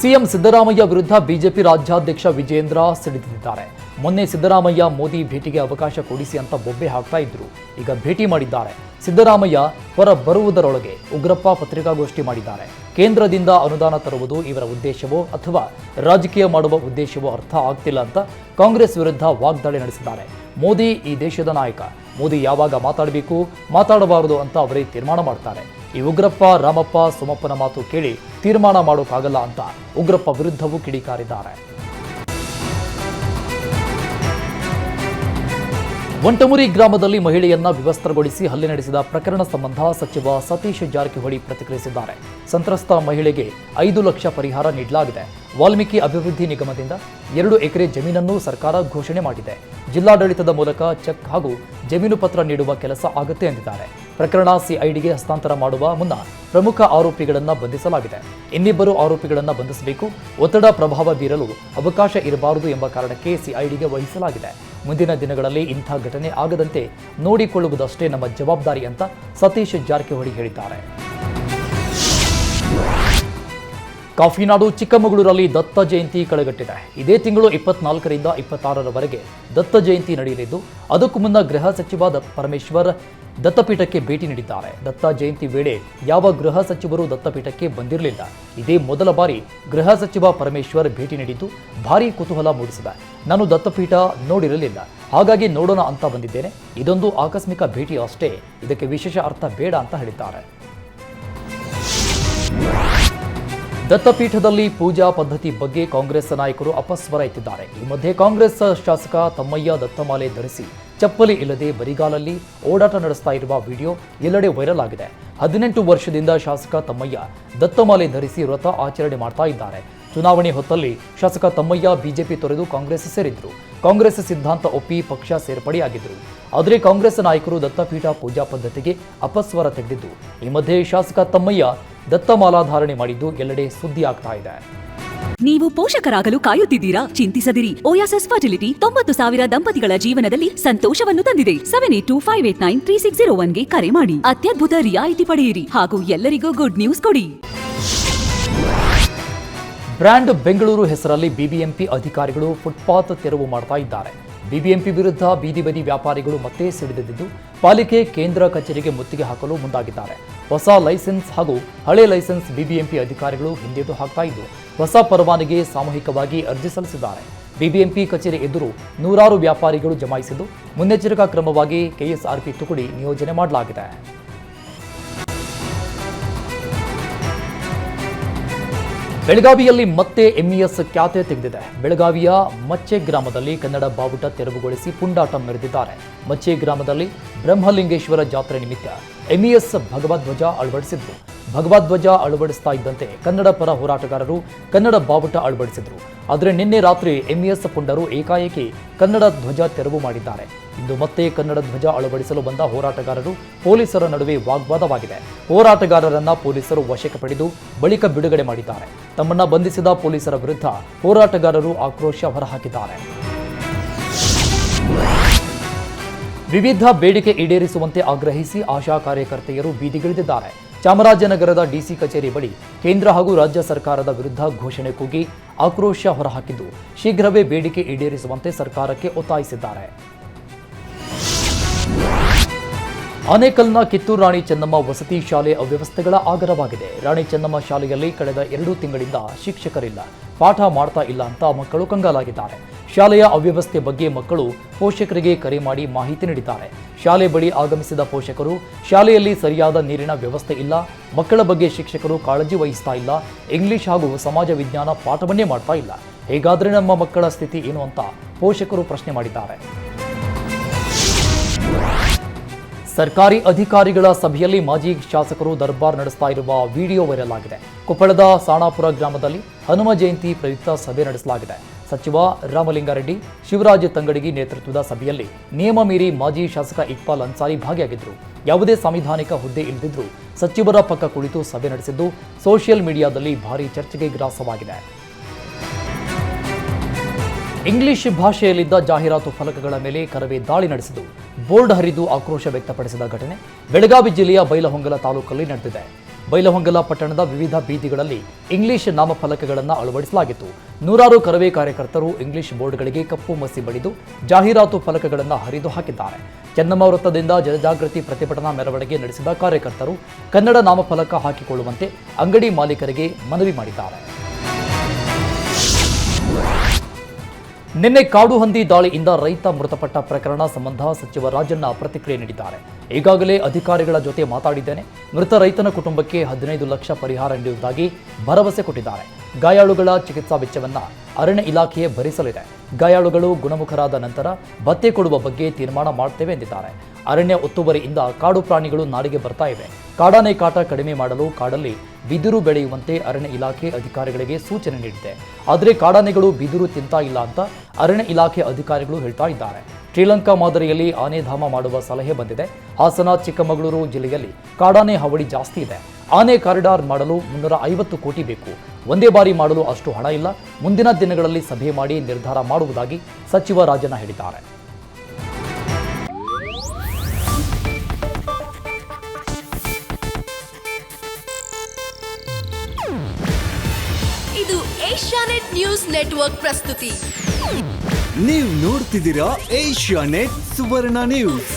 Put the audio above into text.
CM Siddaramaiah ವಿರುದ್ಧ BJP ರಾಜ್ಯಾಧ್ಯಕ್ಷ ವಿಜೇಂದ್ರ ಸಿಡಿದಿದ್ದಾರೆ. ಮೊನ್ನೆ ಸಿದ್ದರಾಮಯ್ಯ ಮೋದಿ ಭೇಟಿಗೆ ಅವಕಾಶ ಕೊಡಿಸಿ ಅಂತ ಬೊಬ್ಬೆ ಹಾಕ್ತಾ ಇದ್ರು. ಈಗ ಭೇಟಿ ಮಾಡಿದ್ದಾರೆ. ಸಿದ್ದರಾಮಯ್ಯ ಹೊರ ಬರುವುದರೊಳಗೆ ಉಗ್ರಪ್ಪ ಪತ್ರಿಕಾಗೋಷ್ಠಿ ಮಾಡಿದ್ದಾರೆ. ಕೇಂದ್ರದಿಂದ ಅನುದಾನ ತರುವುದು ಇವರ ಉದ್ದೇಶವೋ ಅಥವಾ ರಾಜಕೀಯ ಮಾಡುವ ಉದ್ದೇಶವೋ ಅರ್ಥ ಆಗ್ತಿಲ್ಲ ಅಂತ ಕಾಂಗ್ರೆಸ್ ವಿರುದ್ಧ ವಾಗ್ದಾಳಿ ನಡೆಸಿದ್ದಾರೆ. ಮೋದಿ ಈ ದೇಶದ ನಾಯಕ. ಮೋದಿ ಯಾವಾಗ ಮಾತಾಡಬೇಕು ಮಾತಾಡಬಾರದು ಅಂತ ಅವರೇ ತೀರ್ಮಾನ ಮಾಡ್ತಾರೆ. ಈ ಉಗ್ರಪ್ಪ ರಾಮಪ್ಪ ಸೋಮಪ್ಪನ ಮಾತು ಕೇಳಿ ತೀರ್ಮಾನ ಮಾಡೋಕ್ಕಾಗಲ್ಲ ಅಂತ ಉಗ್ರಪ್ಪ ವಿರುದ್ಧವೂ ಕಿಡಿಕಾರಿದ್ದಾರೆ. ವಂಟಮುರಿ ಗ್ರಾಮದಲ್ಲಿ ಮಹಿಳೆಯನ್ನ ವಿವಸ್ತ್ರಗೊಳಿಸಿ ಹಲ್ಲೆ ನಡೆಸಿದ ಪ್ರಕರಣ ಸಂಬಂಧ ಸಚಿವ ಸತೀಶ್ ಜಾರಕಿಹೊಳಿ ಪ್ರತಿಕ್ರಿಯಿಸಿದ್ದಾರೆ. ಸಂತ್ರಸ್ತ ಮಹಿಳೆಗೆ 5 ಲಕ್ಷ ಪರಿಹಾರ ನೀಡಲಾಗಿದೆ. ವಾಲ್ಮೀಕಿ ಅಭಿವೃದ್ಧಿ ನಿಗಮದಿಂದ 2 ಎಕರೆ ಜಮೀನನ್ನು ಸರ್ಕಾರ ಘೋಷಣೆ ಮಾಡಿದೆ. ಜಿಲ್ಲಾಡಳಿತದ ಮೂಲಕ ಚೆಕ್ ಹಾಗೂ ಜಮೀನು ಪತ್ರ ನೀಡುವ ಕೆಲಸ ಆಗುತ್ತೆ ಎಂದಿದ್ದಾರೆ. ಪ್ರಕರಣ ಸಿಐಡಿಗೆ ಹಸ್ತಾಂತರ ಮಾಡುವ ಮುನ್ನ ಪ್ರಮುಖ ಆರೋಪಿಗಳನ್ನು ಬಂಧಿಸಲಾಗಿದೆ. ಇನ್ನಿಬ್ಬರು ಆರೋಪಿಗಳನ್ನು ಬಂಧಿಸಬೇಕು. ಒತ್ತಡ ಪ್ರಭಾವ ಬೀರಲು ಅವಕಾಶ ಇರಬಾರದು ಎಂಬ ಕಾರಣಕ್ಕೆ ಸಿಐಡಿಗೆ ವಹಿಸಲಾಗಿದೆ. ಮುಂದಿನ ದಿನಗಳಲ್ಲಿ ಇಂಥ ಘಟನೆ ಆಗದಂತೆ ನೋಡಿಕೊಳ್ಳುವುದಷ್ಟೇ ನಮ್ಮ ಜವಾಬ್ದಾರಿ ಅಂತ ಸತೀಶ್ ಜಾರಕಿಹೊಳಿ ಹೇಳಿದ್ದಾರೆ. ಕಾಫಿನಾಡು ಚಿಕ್ಕಮಗಳೂರಲ್ಲಿ ದತ್ತ ಜಯಂತಿ ಕಳೆಗಟ್ಟಿದೆ. ಇದೇ ತಿಂಗಳು 24ರಿಂದ 26ರವರೆಗೆ ದತ್ತ ಜಯಂತಿ ನಡೆಯಲಿದ್ದು, ಅದಕ್ಕೂ ಮುನ್ನ ಗೃಹ ಸಚಿವ ಪರಮೇಶ್ವರ್ ದತ್ತಪೀಠಕ್ಕೆ ಭೇಟಿ ನೀಡಿದ್ದಾರೆ. ದತ್ತ ಜಯಂತಿ ವೇಳೆ ಯಾವ ಗೃಹ ಸಚಿವರು ದತ್ತಪೀಠಕ್ಕೆ ಬಂದಿರಲಿಲ್ಲ. ಇದೇ ಮೊದಲ ಬಾರಿ ಗೃಹ ಸಚಿವ ಪರಮೇಶ್ವರ್ ಭೇಟಿ ನೀಡಿದ್ದು ಭಾರೀ ಕುತೂಹಲ ಮೂಡಿಸಿದೆ. ನಾನು ದತ್ತಪೀಠ ನೋಡಿರಲಿಲ್ಲ, ಹಾಗಾಗಿ ನೋಡೋಣ ಅಂತ ಬಂದಿದ್ದೇನೆ. ಇದೊಂದು ಆಕಸ್ಮಿಕ ಭೇಟಿ ಅಷ್ಟೇ, ಇದಕ್ಕೆ ವಿಶೇಷ ಅರ್ಥ ಬೇಡ ಅಂತ ಹೇಳಿದ್ದಾರೆ. ದತ್ತಪೀಠದಲ್ಲಿ ಪೂಜಾ ಪದ್ಧತಿ ಬಗ್ಗೆ ಕಾಂಗ್ರೆಸ್ ನಾಯಕರು ಅಪಸ್ವರ ಎತ್ತಿದ್ದಾರೆ. ಈ ಮಧ್ಯೆ ಕಾಂಗ್ರೆಸ್ ಶಾಸಕ ತಮ್ಮಯ್ಯ ದತ್ತಮಾಲೆ ಧರಿಸಿ ಚಪ್ಪಲಿ ಇಲ್ಲದೆ ಬರಿಗಾಲಲ್ಲಿ ಓಡಾಟ ನಡೆಸ್ತಾ ಇರುವ ವಿಡಿಯೋ ಎಲ್ಲೆಡೆ ವೈರಲ್ ಆಗಿದೆ. 18 ವರ್ಷದಿಂದ ಶಾಸಕ ತಮ್ಮಯ್ಯ ದತ್ತಮಾಲೆ ಧರಿಸಿ ವ್ರತ ಆಚರಣೆ ಮಾಡ್ತಾ ಇದ್ದಾರೆ. ಚುನಾವಣೆ ಹೊತ್ತಲ್ಲಿ ಶಾಸಕ ತಮ್ಮಯ್ಯ ಬಿಜೆಪಿ ತೊರೆದು ಕಾಂಗ್ರೆಸ್ ಸೇರಿದ್ರು. ಕಾಂಗ್ರೆಸ್ ಸಿದ್ಧಾಂತ ಒಪ್ಪಿ ಪಕ್ಷ ಸೇರ್ಪಡೆಯಾಗಿದ್ರು. ಆದರೆ ಕಾಂಗ್ರೆಸ್ ನಾಯಕರು ದತ್ತಪೀಠ ಪೂಜಾ ಪದ್ಧತಿಗೆ ಅಪಸ್ವರ ತೆಗೆದಿದ್ದು, ಈ ಮಧ್ಯೆ ಶಾಸಕ ತಮ್ಮಯ್ಯ ದತ್ತಮಾಲಾಧಾರಣೆ ಮಾಡಿದ್ದು ಎಲ್ಲೆಡೆ ಸುದ್ದಿ ಆಗ್ತಾ ಇದೆ. ನೀವು ಪೋಷಕರಾಗಲು ಕಾಯುತ್ತಿದ್ದೀರಾ? ಚಿಂತಿಸದಿರಿ. ಓಯಾಸಿಸ್ ಫರ್ಟಿಲಿಟಿ 90,000 ದಂಪತಿಗಳ ಜೀವನದಲ್ಲಿ ಸಂತೋಷವನ್ನು ತಂದಿದೆ. 7825893601ಗೆ ಕರೆ ಮಾಡಿ. ಅತ್ಯದ್ಭುತ ರಿಯಾಯಿತಿ ಪಡೆಯಿರಿ ಹಾಗೂ ಎಲ್ಲರಿಗೂ ಗುಡ್ ನ್ಯೂಸ್ ಕೊಡಿ. ಬ್ರ್ಯಾಂಡ್ ಬೆಂಗಳೂರು ಹೆಸರಲ್ಲಿ ಬಿಬಿಎಂಪಿ ಅಧಿಕಾರಿಗಳು ಫುಟ್ಪಾತ್ ತೆರವು ಮಾಡ್ತಾ ಇದ್ದಾರೆ. ಬಿಬಿಎಂಪಿ ವಿರುದ್ಧ ಬೀದಿ ಬದಿ ವ್ಯಾಪಾರಿಗಳು ಮತ್ತೆ ಸಿಡಿದೆದ್ದು ಪಾಲಿಕೆ ಕೇಂದ್ರ ಕಚೇರಿಗೆ ಮುತ್ತಿಗೆ ಹಾಕಲು ಮುಂದಾಗಿದ್ದಾರೆ. ಹೊಸ ಲೈಸೆನ್ಸ್ ಹಾಗೂ ಹಳೆ ಲೈಸೆನ್ಸ್ ಬಿಬಿಎಂಪಿ ಅಧಿಕಾರಿಗಳು ಹಿಂದೇಟು ಹಾಕ್ತಾ ಇದ್ದು, ಹೊಸ ಪರವಾನಗಿ ಸಾಮೂಹಿಕವಾಗಿ ಅರ್ಜಿ ಸಲ್ಲಿಸಿದ್ದಾರೆ. ಬಿಬಿಎಂಪಿ ಕಚೇರಿ ಎದುರು ನೂರಾರು ವ್ಯಾಪಾರಿಗಳು ಜಮಾಯಿಸಿದ್ದು, ಮುನ್ನೆಚ್ಚರಿಕಾ ಕ್ರಮವಾಗಿ ಕೆಎಸ್ಆರ್ಪಿ ತುಕಡಿ ನಿಯೋಜನೆ ಮಾಡಲಾಗಿದೆ. ಬೆಳಗಾವಿಯಲ್ಲಿ ಮತ್ತೆ ಎಂಇಎಸ್ ಖ್ಯಾತೆ ತೆಗೆದಿದೆ. ಬೆಳಗಾವಿಯ ಮಚ್ಚೆ ಗ್ರಾಮದಲ್ಲಿ ಕನ್ನಡ ಬಾವುಟ ತೆರವುಗೊಳಿಸಿ ಪುಂಡಾಟ ಮೆರೆದಿದ್ದಾರೆ. ಮಚ್ಚೆ ಗ್ರಾಮದಲ್ಲಿ ಬ್ರಹ್ಮಲಿಂಗೇಶ್ವರ ಜಾತ್ರೆ ನಿಮಿತ್ತ ಎಂಇಎಸ್ ಭಗವಧ್ವಜ ಅಳವಡಿಸಿದ್ರು. ಭಗವಧ್ವಜ ಅಳವಡಿಸ್ತಾ ಇದ್ದಂತೆ ಕನ್ನಡ ಪರ ಹೋರಾಟಗಾರರು ಕನ್ನಡ ಬಾವುಟ ಅಳವಡಿಸಿದ್ರು. ಆದರೆ ನಿನ್ನೆ ರಾತ್ರಿ ಎಂಇಎಸ್ ಪುಂಡರು ಏಕಾಏಕಿ ಕನ್ನಡ ಧ್ವಜ ತೆರವು ಮಾಡಿದ್ದಾರೆ. ಇಂದು ಮತ್ತೆ ಕನ್ನಡ ಧ್ವಜ ಅಳವಡಿಸಲು ಬಂದ ಹೋರಾಟಗಾರರು ಪೊಲೀಸರ ನಡುವೆ ವಾಗ್ವಾದವಾಗಿದೆ. ಹೋರಾಟಗಾರರನ್ನ ಪೊಲೀಸರು ವಶಕ್ಕೆ ಪಡೆದು ಬಳಿಕ ಬಿಡುಗಡೆ ಮಾಡಿದ್ದಾರೆ. ತಮ್ಮನ್ನ ಬಂಧಿಸಿದ ಪೊಲೀಸರ ವಿರುದ್ಧ ಹೋರಾಟಗಾರರು ಆಕ್ರೋಶ ಹೊರಹಾಕಿದ್ದಾರೆ. ವಿವಿಧ ಬೇಡಿಕೆ ಈಡೇರಿಸುವಂತೆ ಆಗ್ರಹಿಸಿ ಆಶಾ ಕಾರ್ಯಕರ್ತೆಯರು ಬೀದಿಗಿಳಿದಿದ್ದಾರೆ. ಚಾಮರಾಜನಗರದ ಡಿಸಿ ಕಚೇರಿ ಬಳಿ ಕೇಂದ್ರ ಹಾಗೂ ರಾಜ್ಯ ಸರ್ಕಾರದ ವಿರುದ್ಧ ಘೋಷಣೆ ಕೂಗಿ ಆಕ್ರೋಶ ಹೊರಹಾಕಿದ್ದು, ಶೀಘ್ರವೇ ಬೇಡಿಕೆ ಈಡೇರಿಸುವಂತೆ ಸರ್ಕಾರಕ್ಕೆ ಒತ್ತಾಯಿಸಿದ್ದಾರೆ. ಆನೇಕಲ್ನ ಕಿತ್ತೂರು ರಾಣಿ ಚೆನ್ನಮ್ಮ ವಸತಿ ಶಾಲೆ ಅವ್ಯವಸ್ಥೆಗಳ ಆಗರವಾಗಿದೆ. ರಾಣಿ ಚೆನ್ನಮ್ಮ ಶಾಲೆಯಲ್ಲಿ ಕಳೆದ 2 ತಿಂಗಳಿಂದ ಶಿಕ್ಷಕರಿಲ್ಲ, ಪಾಠ ಮಾಡ್ತಾ ಇಲ್ಲ ಅಂತ ಮಕ್ಕಳು ಕಂಗಾಲಾಗಿದ್ದಾರೆ. ಶಾಲೆಯ ಅವ್ಯವಸ್ಥೆ ಬಗ್ಗೆ ಮಕ್ಕಳು ಪೋಷಕರಿಗೆ ಕರೆ ಮಾಡಿ ಮಾಹಿತಿ ನೀಡಿದ್ದಾರೆ. ಶಾಲೆ ಬಳಿ ಆಗಮಿಸಿದ ಪೋಷಕರು, ಶಾಲೆಯಲ್ಲಿ ಸರಿಯಾದ ನೀರಿನ ವ್ಯವಸ್ಥೆ ಇಲ್ಲ, ಮಕ್ಕಳ ಬಗ್ಗೆ ಶಿಕ್ಷಕರು ಕಾಳಜಿ ವಹಿಸ್ತಾ ಇಲ್ಲ, ಇಂಗ್ಲಿಷ್ ಹಾಗೂ ಸಮಾಜ ವಿಜ್ಞಾನ ಪಾಠವನ್ನೇ ಮಾಡ್ತಾ ಇಲ್ಲ, ಹೇಗಾದ್ರೆ ನಮ್ಮ ಮಕ್ಕಳ ಸ್ಥಿತಿ ಏನು ಅಂತ ಪೋಷಕರು ಪ್ರಶ್ನೆ ಮಾಡಿದ್ದಾರೆ. ಸರ್ಕಾರಿ ಅಧಿಕಾರಿಗಳ ಸಭೆಯಲ್ಲಿ ಮಾಜಿ ಶಾಸಕರು ದರ್ಬಾರ್ ನಡೆಸ್ತಾ ಇರುವ ವಿಡಿಯೋ ವೈರಲ್ ಆಗಿದೆ. ಕೊಪ್ಪಳದ ಸಾಣಾಪುರ ಗ್ರಾಮದಲ್ಲಿ ಹನುಮ ಜಯಂತಿ ಪ್ರಯುಕ್ತ ಸಭೆ ನಡೆಸಲಾಗಿದೆ. ಸಚಿವ ರಾಮಲಿಂಗಾರೆಡ್ಡಿ, ಶಿವರಾಜ್ ತಂಗಡಗಿ ನೇತೃತ್ವದ ಸಭೆಯಲ್ಲಿ ನಿಯಮ ಮೀರಿ ಮಾಜಿ ಶಾಸಕ ಇಕ್ಬಾಲ್ ಅನ್ಸಾರಿ ಭಾಗಿಯಾಗಿದ್ದರು. ಯಾವುದೇ ಸಾಂವಿಧಾನಿಕ ಹುದ್ದೆ ಇಲ್ಲದಿದ್ದರೂ ಸಚಿವರ ಪಕ್ಕ ಕುಳಿತು ಸಭೆ ನಡೆಸಿದ್ದು ಸೋಷಿಯಲ್ ಮೀಡಿಯಾದಲ್ಲಿ ಭಾರೀ ಚರ್ಚೆಗೆ ಗ್ರಾಸವಾಗಿದೆ. ಇಂಗ್ಲಿಷ್ ಭಾಷೆಯಲ್ಲಿದ್ದ ಜಾಹೀರಾತು ಫಲಕಗಳ ಮೇಲೆ ಕರವೇ ದಾಳಿ ನಡೆಸಿದ್ದು ಬೋರ್ಡ್ ಹರಿದು ಆಕ್ರೋಶ ವ್ಯಕ್ತಪಡಿಸಿದ ಘಟನೆ ಬೆಳಗಾವಿ ಜಿಲ್ಲೆಯ ಬೈಲಹೊಂಗಲ ತಾಲೂಕಲ್ಲಿ ನಡೆದಿದೆ. ಬೈಲಹೊಂಗಲ ಪಟ್ಟಣದ ವಿವಿಧ ಬೀದಿಗಳಲ್ಲಿ ಇಂಗ್ಲಿಷ್ ನಾಮಫಲಕಗಳನ್ನು ಅಳವಡಿಸಲಾಗಿತ್ತು. ನೂರಾರು ಕರವೇ ಕಾರ್ಯಕರ್ತರು ಇಂಗ್ಲಿಷ್ ಬೋರ್ಡ್ಗಳಿಗೆ ಕಪ್ಪು ಮಸಿ ಬಳಿದು ಜಾಹೀರಾತು ಫಲಕಗಳನ್ನು ಹರಿದು ಹಾಕಿದ್ದಾರೆ. ಚೆನ್ನಮ್ಮ ವೃತ್ತದಿಂದ ಜನಜಾಗೃತಿ ಪ್ರತಿಭಟನಾ ಮೆರವಣಿಗೆ ನಡೆಸಿದ ಕಾರ್ಯಕರ್ತರು ಕನ್ನಡ ನಾಮಫಲಕ ಹಾಕಿಕೊಳ್ಳುವಂತೆ ಅಂಗಡಿ ಮಾಲೀಕರಿಗೆ ಮನವಿ ಮಾಡಿದ್ದಾರೆ. ನಿನ್ನೆ ಕಾಡು ಹಂದಿ ದಾಳಿಯಿಂದ ರೈತ ಮೃತಪಟ್ಟ ಪ್ರಕರಣ ಸಂಬಂಧ ಸಚಿವ ರಾಜಣ್ಣ ಪ್ರತಿಕ್ರಿಯೆ ನೀಡಿದ್ದಾರೆ. ಈಗಾಗಲೇ ಅಧಿಕಾರಿಗಳ ಜೊತೆ ಮಾತಾಡಿದ್ದೇನೆ. ಮೃತ ರೈತನ ಕುಟುಂಬಕ್ಕೆ 15 ಲಕ್ಷ ಪರಿಹಾರ ನೀಡುವುದಾಗಿ ಭರವಸೆ ಕೊಟ್ಟಿದ್ದಾರೆ. ಗಾಯಾಳುಗಳ ಚಿಕಿತ್ಸಾ ವೆಚ್ಚವನ್ನು ಅರಣ್ಯ ಇಲಾಖೆಯೇ ಭರಿಸಲಿದೆ. ಗಾಯಾಳುಗಳು ಗುಣಮುಖರಾದ ನಂತರ ಭತ್ಯೆ ಕೊಡುವ ಬಗ್ಗೆ ತೀರ್ಮಾನ ಮಾಡುತ್ತೇವೆ ಎಂದಿದ್ದಾರೆ. ಅರಣ್ಯ ಒತ್ತುವರಿಯಿಂದ ಕಾಡು ಪ್ರಾಣಿಗಳು ನಾಡಿಗೆ ಬರ್ತಾ ಇವೆ. ಕಾಡಾನೆ ಕಾಟ ಕಡಿಮೆ ಮಾಡಲು ಕಾಡಲ್ಲಿ ಬಿದಿರು ಬೆಳೆಯುವಂತೆ ಅರಣ್ಯ ಇಲಾಖೆ ಅಧಿಕಾರಿಗಳಿಗೆ ಸೂಚನೆ ನೀಡಿದೆ. ಆದರೆ ಕಾಡಾನೆಗಳು ಬಿದಿರು ತಿಂತಾ ಇಲ್ಲ ಅಂತ ಅರಣ್ಯ ಇಲಾಖೆ ಅಧಿಕಾರಿಗಳು ಹೇಳ್ತಾ ಇದ್ದಾರೆ. ಶ್ರೀಲಂಕಾ ಮಾದರಿಯಲ್ಲಿ ಆನೆಧಾಮ ಮಾಡುವ ಸಲಹೆ ಬಂದಿದೆ. ಹಾಸನ, ಚಿಕ್ಕಮಗಳೂರು ಜಿಲ್ಲೆಯಲ್ಲಿ ಕಾಡಾನೆ ಹಾವಳಿ ಜಾಸ್ತಿ ಇದೆ. ಆನೆ ಕಾರಿಡಾರ್ ಮಾಡಲು 350 ಕೋಟಿ ಬೇಕು. ಒಂದೇ ಬಾರಿ ಮಾಡಲು ಅಷ್ಟು ಹಣ ಇಲ್ಲ. ಮುಂದಿನ ದಿನಗಳಲ್ಲಿ ಸಭೆ ಮಾಡಿ ನಿರ್ಧಾರ ಮಾಡುವುದಾಗಿ ಸಚಿವ ರಾಜಣ್ಣ ಹೇಳಿದ್ದಾರೆ. ಇದು ಏಷ್ಯಾನೆಟ್ ನ್ಯೂಸ್ ನೆಟ್ವರ್ಕ್ ಪ್ರಸ್ತುತಿ. ನೀವು ನೋಡ್ತಿದ್ದೀರಾ ಏಷ್ಯಾನೆಟ್ ಸುವರ್ಣ ನ್ಯೂಸ್.